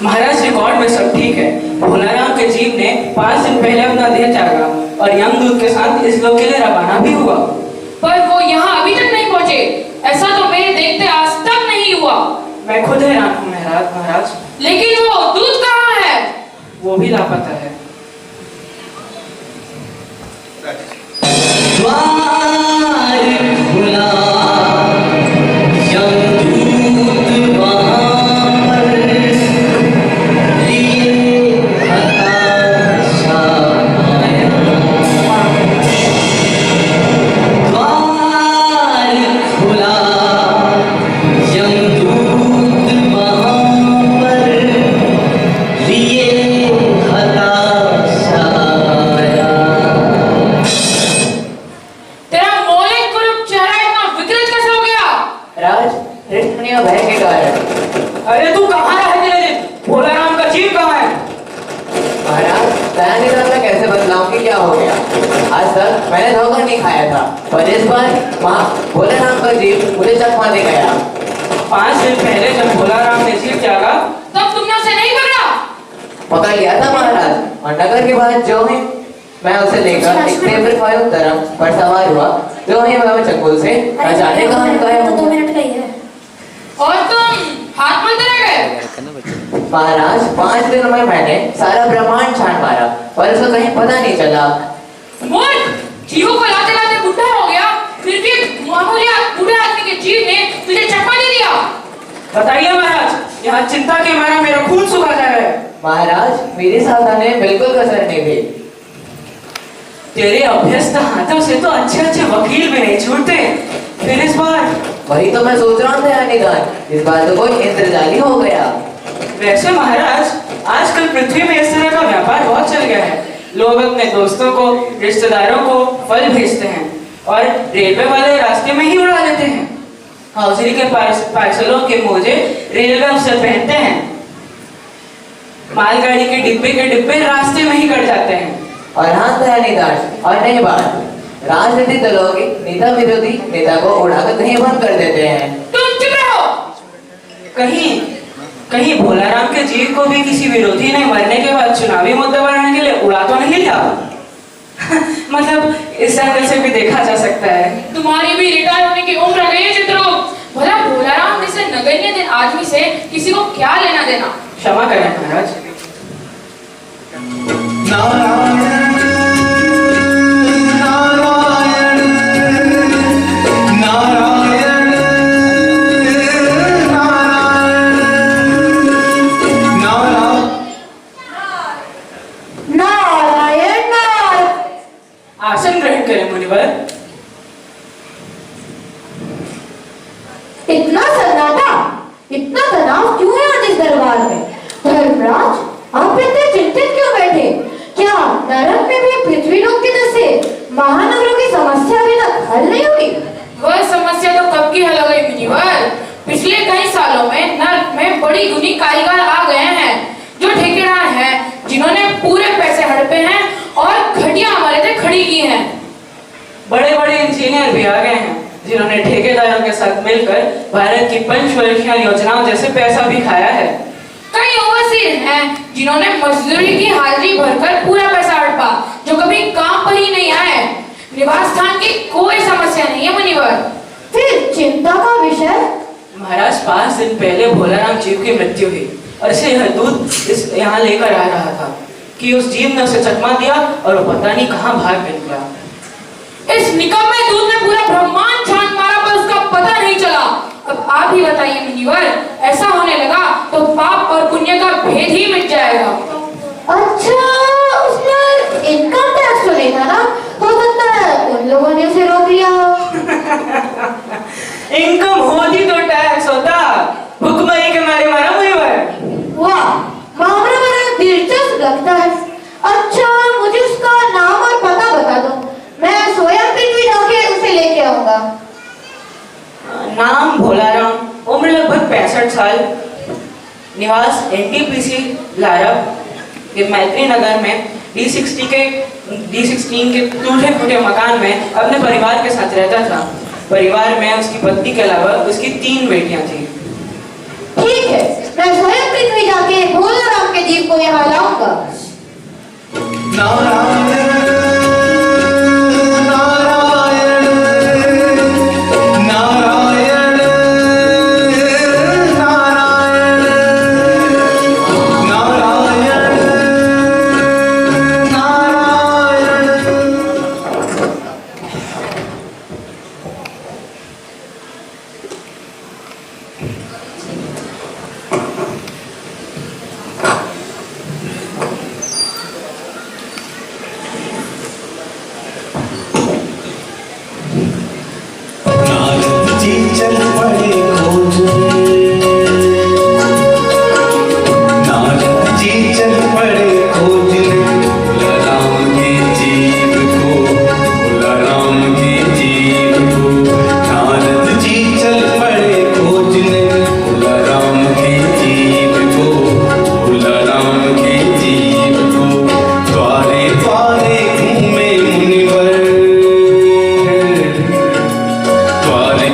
महाराज record में सब ठीक है। भोलाराम के जीव ने 5 दिन पहले अपना देह त्यागा और यमदूत के साथ इस लोक के लिए रवाना भी हुआ। पर वो यहाँ अभी तक नहीं पहुँचे। ऐसा तो मेरे देखते आज तक नहीं हुआ। मैं खुद हैरान हूँ महाराज। लेकिन वो दूत कहाँ है? वो भी लापता है। अरे तू कहाँ रहे? भोलाराम का जीव कहाँ है? महाराज मैं कैसे बदलाऊं कि क्या हो गया? आज तक मैंने धोखा नहीं खाया था, पर इस बार भोलाराम का जीव मुझे चकमा दे गया। 5 दिन पहले जब भोलाराम ने जीव त्यागा तब तुमने उसे नहीं पकड़ा? पकड़ लिया था महाराज, और नगर के बाद जो ही मैं उसे लेकर एक पेपर फाइल तरफ पर सवार हुआ, जो ही मैं चंगुल से न जाने कहाँ गया। 2 मिनट का ही है। और तुम हाथ मत गए? महाराज 5 दिन में मैंने सारा ब्रह्मांड छान मारा, पर उसको कहीं पता नहीं चला। जीवों को लाते लाते बुढ़ा हो गया, फिर भी मामूली बूढ़े आदमी के जीव ने तुझे चकमा दे दिया। बताइए महाराज, यहाँ चिंता के मारे मेरा खून सूखा जा रहा है। महाराज मेरी सावधानी बिल्कुल कसर नहीं थी। तेरे अभ्यस्त हाथों से तो अच्छे वकील भी नहीं छूटते, फिर इस बार? वही तो मैं सोच रहा था निदान, इस बार तो कोई इंद्रजाली हो गया। वैसे महाराज आजकल पृथ्वी में इस तरह का व्यापार बहुत चल गया है। लोग अपने दोस्तों को, रिश्तेदारों को फल भेजते हैं और रेलवे वाले रास्ते में ही उड़ा देते हैं। हौजरी के पार्सलों के मोजे रेलवे अफसर पहनते हैं। मालगाड़ी के डिब्बे रास्ते में ही कट जाते हैं। और हाँ निदान, और नहीं बात, राजनीति दलों के नेता विरोधी नेता को उड़ाकर कहीं बंद कर देते हैं। तुम चुप रहो। कहीं भोलाराम के जीव को भी किसी विरोधी ने मरने के बाद चुनावी मुद्दा बनाने के लिए उड़ा तो नहीं लिया? मतलब इस एंगल से भी देखा जा सकता है। तुम्हारी भी रिटायर होने की उम्र आ गई है चित्रगुप्त। भला भोलाराम जैसे नगण्य आदमी से किसी को क्या लेना देना? क्षमा करें महाराज। आसन ग्रहण करें मुनिवर। इतना सन्नाटा, इतना तनाव क्यों है आज इस दरबार में? धर्मराज, आप इतने चिंतित क्यों बैठे? क्या नरक में भी पृथ्वी लोक के जैसे महानगरों की समस्या अभी तक हल नहीं हुई? वह समस्या तो कब की हल हो गई मुनिवर। पिछले कई सालों में नरक में बड़ी गुनी कारीगर आ गए हैं, जो ठेकेदार हैं, जिन्होंने पूरे पैसे हड़पे हैं और घटिया इमारतें खड़ी की हैं। बड़े इंजीनियर भी आ गए हैं, जिन्होंने ठेकेदारों के साथ मिलकर भारत की पंचवर्षीय योजनाओं जैसे पैसा भी खाया है। कई ओवरसीयर हैं, जिन्होंने मजदूरी की हाजिरी भरकर पूरा पैसा हड़पा, जो कभी काम पर ही नहीं आए। निवास स्थान की कोई समस्या नहीं है मुनिवर। फिर चिंता का विषय? महाराज 5 दिन पहले भोलाराम जीव की मृत्यु हुई और इसे यह दूत इस यहाँ लेकर आ रहा था कि उस जीव ने उसे चकमा दिया और वो पता नहीं कहाँ भाग निकला। इस निकम्मे दूत ने पूरा ब्रह्मांड छान मारा, पर उसका पता नहीं चला। अब आप ही बताइए मुनिवर, ऐसा होने लगा तो पाप और पुण्य का भेद ही मिट जाएगा। अच्छा, उसमें इनकम टैक्स तो नहीं था ना? हो सकता है उन लोगों ने उसे रोक लिया हो। इनकम होती तो टैक्स होता, भुखमरी के मारे मारा मुनिवर। वाह, मामला बड़ा दिलचस्प लगता है। अच्छा, मुझे उसका नाम और पता बता दो, मैं स्वयं पृथ्वी जाके उसे लेके आऊंगा। नाम भोलाराम, उम्र लगभग 65 साल, निवास एनटीपीसी लारब के मैत्री नगर में D16 के टूटे-फूटे मकान में अपने परिवार के साथ रहता था। परिवार में उसकी पत्नी के अलावा उसकी 3 बेटियां थी। ठीक है, मैं स्वयं पृथ्वी भी जाके बोलना राम के जीव को यहाँ लाऊंगा। नारायण नारायण नारायण नारायण नारायण नारद जी चल पड़े खोजने, नारद जी चल पड़े खोजने, भोला राम के जीव को, भोला राम के जीव को। नारद जी चल पड़े खोजने, भोला राम के जीव को, भोला राम के जीव को। द्वारे द्वारे घूमे मुनिवर, द्वारे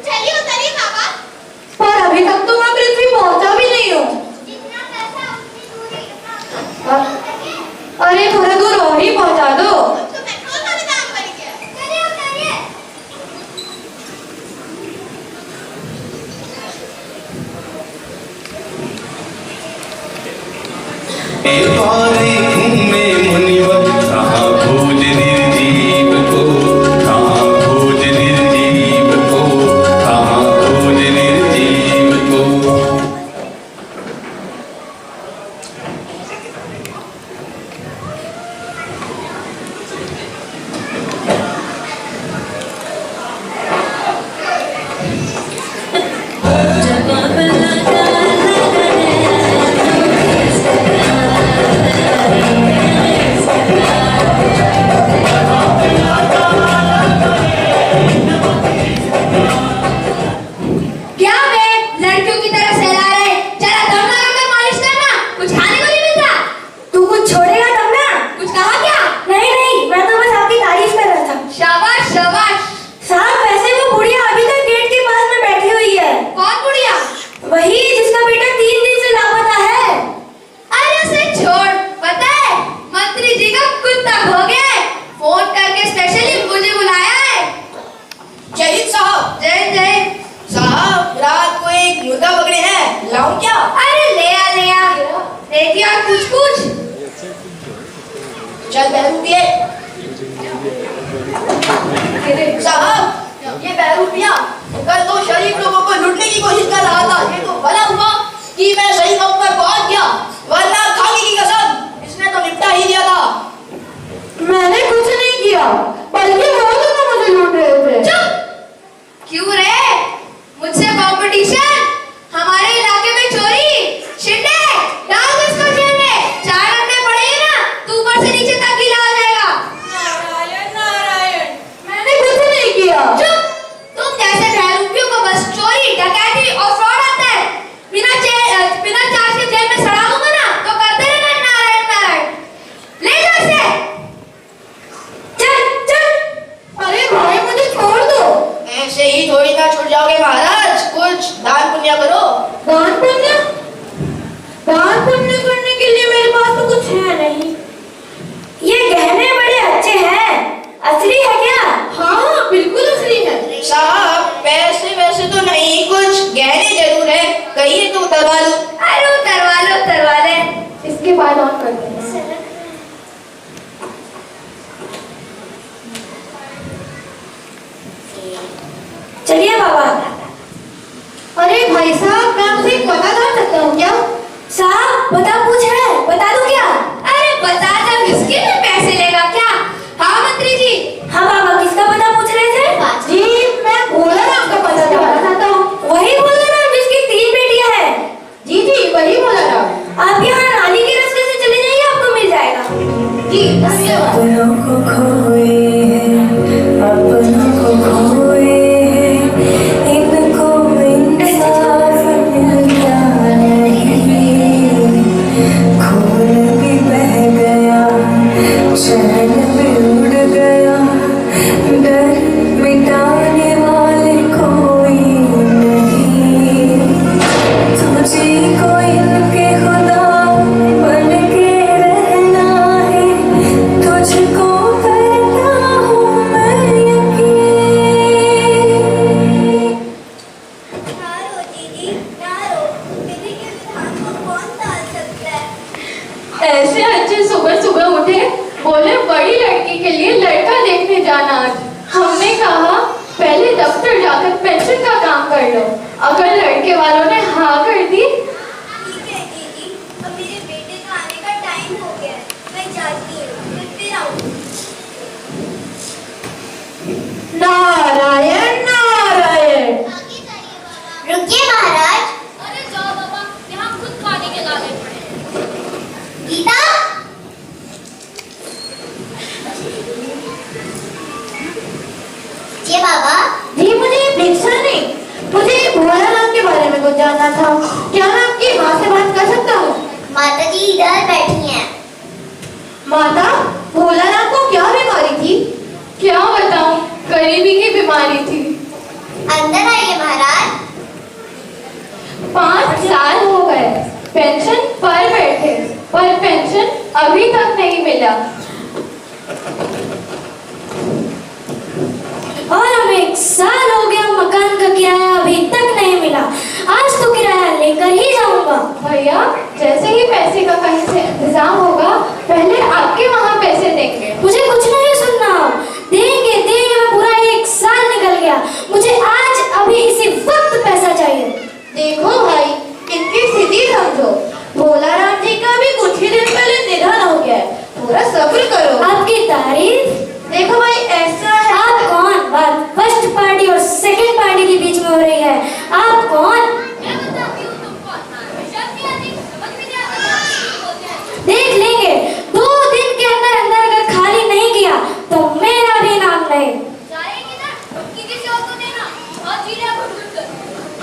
चलिए उतरिए बाबा। पर अभी तक तो मैं पृथ्वी पहुंचा भी नहीं हूँ। अरे थोड़ा दूर और ही पहुंचा दो। द्वारे घूमे मुनिवर, कहाँ खोज निर्जीव को, कहाँ खोज निर्जीव को, कहाँ खोज निर्जीव को। क्या बे लड़कियों की तरह सहला रहे? चला दम लगाकर मालिश करना, कुछ खाने को नहीं मिलता। तू कुछ छोड़ेगा तब ना। कुछ कहा क्या? नहीं मैं तो बस आपकी तारीफ कर रहा था। शाबाश शाबाश। साहब वैसे वो बुढ़िया अभी तक गेट के पास में बैठी हुई है। कौन बुढ़िया? वही जिसका बेटा 3 दिन से लापता है। अरे उसे छोड़, पता है मंत्री जी का कुत्ता खो गया है, फोन करके स्पेशली मुझे बुलाया है। जय हिंद साहब। जय जय साहब, रात को एक मुर्गा पकड़े हैं, लाऊं क्या? अरे ले आ देखिए और कुछ चल बहरूपिया साहब, ये बहरूपिया कल तो शरीफ लोगों को लूटने की कोशिश कर रहा था। ये तो भला हुआ कि मैं सही वक्त पर पहुंच गया, वरना खाकी की कसम इसने तो निपटा ही दिया था। मैंने कुछ नहीं किया, बल्कि वो दोनों मुझे लूट रहे थे। चुप! क्यों रे? मुझसे कंपटीशन? हमारे इलाके में चोरी? शिंदे, डाल दो इसको जेल में। 4 अंडे पड़ेंगे ना, तू ऊपर से नीचे तक गीला हो जाएगा। नारायण नारायण। मैंने कुछ नहीं किया। चुप! तुम जैसे बहरूपियों को बस चोरी, डकैती और फ्रॉड आता है। बिना चार्ज के जेल में सड़ा दूंगा ना, तो करते रहना नारायण नारायण। ले जाओ इसे। चल। अरे भाई मुझे छोड़ दो। ऐसे ही थोड़ी ना छूट जाओगे महाराज, कुछ दान पुण्य करो। दान पुण्य? दान पुण्य करने के लिए मेरे पास तो कुछ है नहीं। ये गहने बड़े अच्छे हैं, असली है क्या? हाँ बिल्कुल असली है। साहब पैसे वैसे तो नहीं, कुछ गहने जरूर है, कहिए तो उतरवा लो। अरे उतरवा ले। इसके बाद ऑन करते हैं। चलिए बाबा। अरे भाई साहब, मैं मुझे पता कर सकता हूँ क्या? साहब पता पूछ रहे हैं, बता दूं क्या? अरे बता दो, किसके लिए पैसे लेगा क्या? हाँ मंत्री जी। हाँ बाबा, किसका पता पूछ रहे थे? जी मैं भोला राम का पता जानना चाहता हूँ। वही भोला राम जिसकी 3 बेटियां हैं? जी वही भोला राम। आप यहाँ नाली के रास्ते से चले जाइए, आपको मिल जाएगा। जी धन्यवाद। अपनों को खोए अपनों को खोए, इनको इंसाफ मिलता नहीं। इधर बैठी हैं। माता, भोलानाथ को क्या बीमारी थी? क्या बताऊं, गरीबी की बीमारी थी। अंदर आइए महाराज। 5 साल हो गए पेंशन पर बैठे, पर पेंशन अभी तक नहीं मिला। और अब 1 साल हो गया, मकान का किराया अभी तक नहीं मिला। आज तो किराया लेकर ही जाऊंगा। भैया, जैसे ही पैसे का कहीं से इंतजाम होगा, पहले आपके वहाँ पैसे देंगे। मुझे कुछ नहीं सुनना। देंगे देंगे में पूरा 1 साल निकल गया। मुझे आज अभी इसी वक्त पैसा चाहिए। देखो भाई, इनकी स्थिति समझो। भोलाराम जी का भी कुछ ही दिन पहले निधन हो गया है। थोड़ा सब्र करो। आपकी तारीफ। देखो भाई, ऐसा है। आप कौन? बात फर्स्ट पार्टी और सेकंड पार्टी के बीच में हो रही है। आप कौन? देख लेंगे। 2 दिन के अंदर अंदर अगर खाली नहीं किया तो मेरा भी नाम नहीं।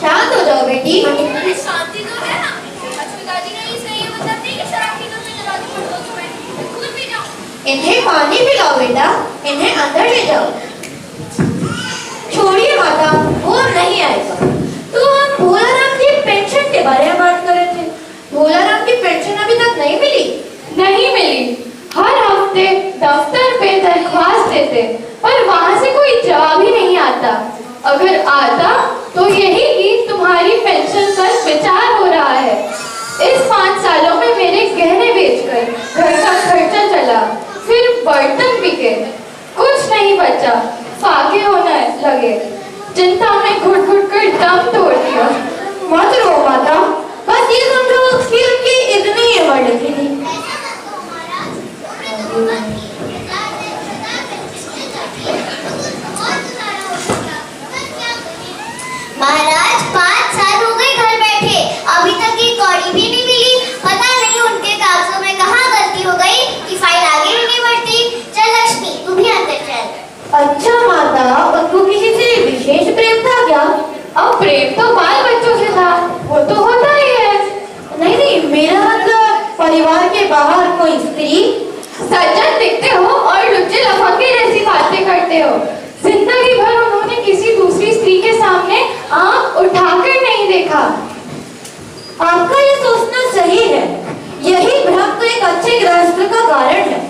शांत हो जाओ बेटी। शांति तो है ना। पिताजी ने इसलिए ये मतलब नहीं कि शराब पीने से जला दी पड़ो तो मैं खुद पी जाऊं। इन्हें पानी पिलाओ बेटा, इन्हें अंदर ले जाओ। छोड़िए माता, वो नहीं आएगा। तो हम भोलाराम की पेंशन के बारे में बात कर रहे थे। भोलाराम की पेंशन अभी तक नहीं मिली? नहीं मिली। हर हफ्ते दफ्तर पे दरख्वास्त देते, पर वहाँ से कोई जवाब ही नहीं आता। अगर आता तो यही कि तुम्हारी पेंशन पर विचार हो रहा है। इस 5 सालों में मेरे गहने बेचकर घर का खर्चा चला, फिर बर्तन बिके, कुछ नहीं बचा, फाके होने लगे। चिंता में घुट घुट कर दम तोड़ दिया। मत रो माता, बस ये समझो कि उनकी इतनी ही उम्र लिखी थी। महाराज 5 साल हो गए घर बैठे, अभी तक एक कौड़ी भी नहीं मिली। पता नहीं उनके कागजों में कहाँ गलती हो गई कि फाइल आगे ही नहीं बढ़ती। चल लक्ष्मी, तू भी अंदर चल। अच्छा माता, उनको किसी से विशेष प्रेम था क्या? अब प्रेम तो बाल बच्चों से था, वो तो होता ही है। नहीं नहीं, मेरा मतलब परिवार के बाहर कोई स्त्री। सज्जन दिखते हो और लुच्चे लफंगे जैसी बातें करते हो। जिंदगी भर उन्होंने किसी दूसरी स्त्री के सामने आंख उठाकर नहीं देखा। आपका ये सोचना सही है। यही भ्रम तो एक अच्छे गृहस्थ का कारण है।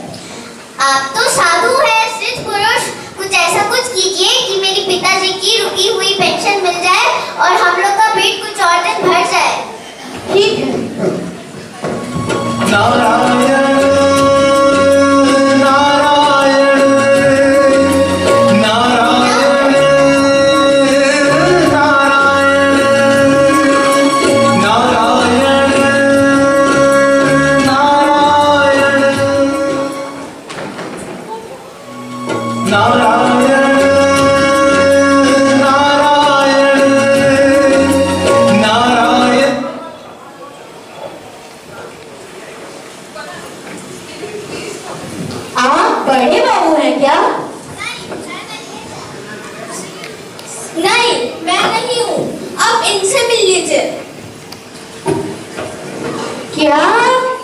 आप तो साधु है, सिद्ध पुरुष। कुछ ऐसा कुछ कीजिए कि मेरे पिताजी की रुकी हुई पेंशन मिल जाए और हम लोग का पेट कुछ और दिन भर जाए। ठीक है। नारायण नारायण नारायण नारायण नारायण नारायण नारायण नारायण नारायण। आप बड़े बाबू हैं क्या? नहीं, मैं नहीं हूँ। अब इनसे मिल लीजिए। क्या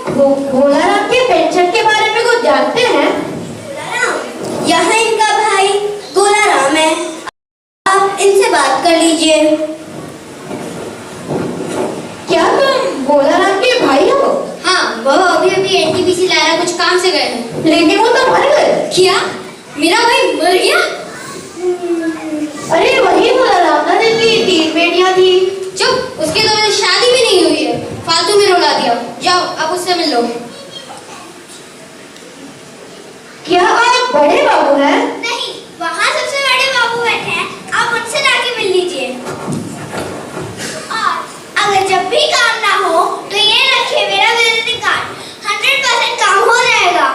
भोलाराम के पेंशन के बारे में कुछ जानते हैं? यहाँ इनका भाई गोलाराम है, आप इनसे बात कर लीजिए। क्या तुम भोलाराम के भाई हो? हाँ, वो अभी अभी एनटीपीसी लाया, कुछ काम से गए हैं। लेकिन वो तो मर गए। क्या मेरा भाई मर गया? अरे वही भोलाराम ना जिनकी 3 बेटियां थी। चुप, उसकी तो अभी शादी भी नहीं हुई है, फालतू में रुला दिया। जाओ, अब उससे मिल लो। क्या आप बड़े बाबू हैं? नहीं, वहाँ सबसे बड़े बाबू बैठे हैं, आप उनसे जाके मिल लीजिए। और अगर जब भी काम ना हो तो ये रखिए मेरा विजिटिंग कार्ड, 100% काम हो जाएगा।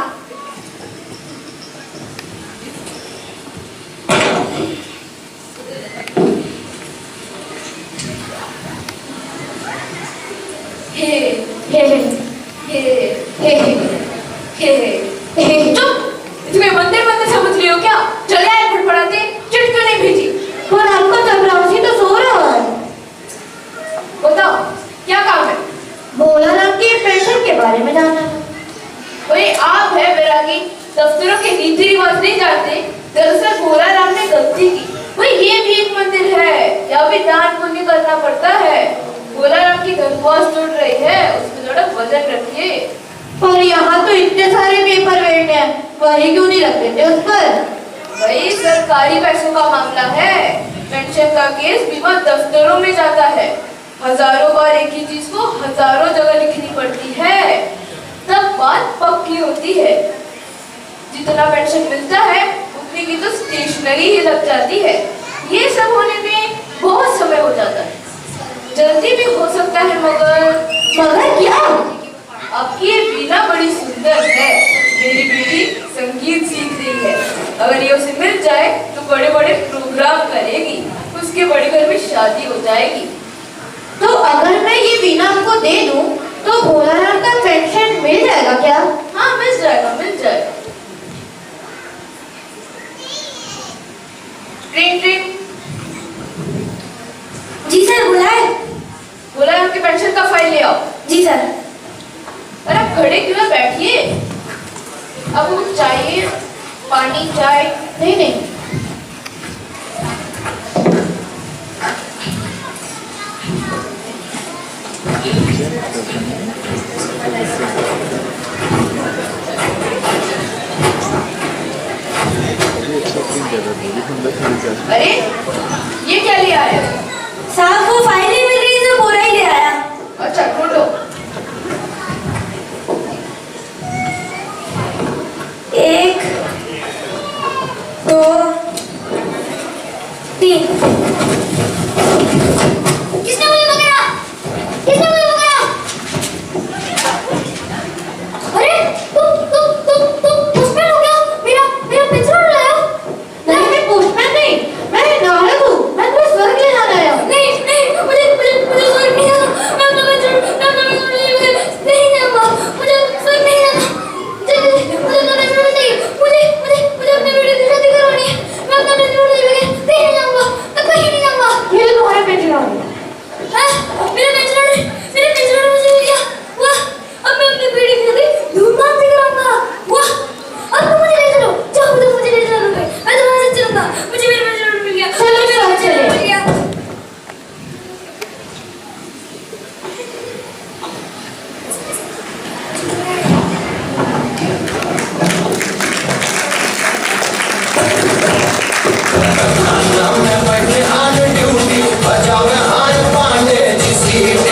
हे हे हे हे हे हे। चुप, तुम्हें मंदिर मंदिर समझ रही हो क्या? चले आए फटफड़ाते, चिट क्यों नहीं भेजी? और आपका चपरासी तो सो रहा है। बताओ क्या काम है? भोलाराम के पेंशन के बारे में जानना पड़ता है। बोला राम की धनवास टूट रही है, उसमें थोड़ा वजन रखिए। पर यहाँ तो इतने सारे पेपर वेट हैं, वही क्यों नहीं रख देते उस पर? वही सरकारी पैसों का मामला है। पेंशन का केस बीमा दफ्तरों में जाता है। हजारों बार एक ही चीज को हजारों जगह लिखनी पड़ती है, तब बात पक्की होती है। जितना पेंशन मिलता है उतनी की तो स्टेशनरी ही लग जाती है। ये सब होने में बहुत समय हो जाता है। जल्दी भी हो सकता है मगर क्या? आपकी ये वीणा बड़ी सुंदर है। मेरी बेटी संगीत सीख रही है। अगर ये उसे मिल जाए तो बड़े बड़े प्रोग्राम करेगी, उसके बड़े घर में शादी हो जाएगी। तो अगर मैं ये वीणा आपको दे दूं तो भोलाराम का पेंशन मिल जाएगा क्या? हाँ, मिल जाएगा, मिल जाएगा। Train train. जी सर, बुलाए। बोला आपके पेंशन का फाइल ले आओ। जी सर। अरे आप खड़े क्यों हैं? बैठिए। अब कुछ चाहिए? पानी, चाय? नहीं नहीं। अरे ये क्या ले आया? साहब को फाइल ही मिल रही है तो बोरा ही ले आया। अच्छा, ढूंढो। एक, दो, तीन।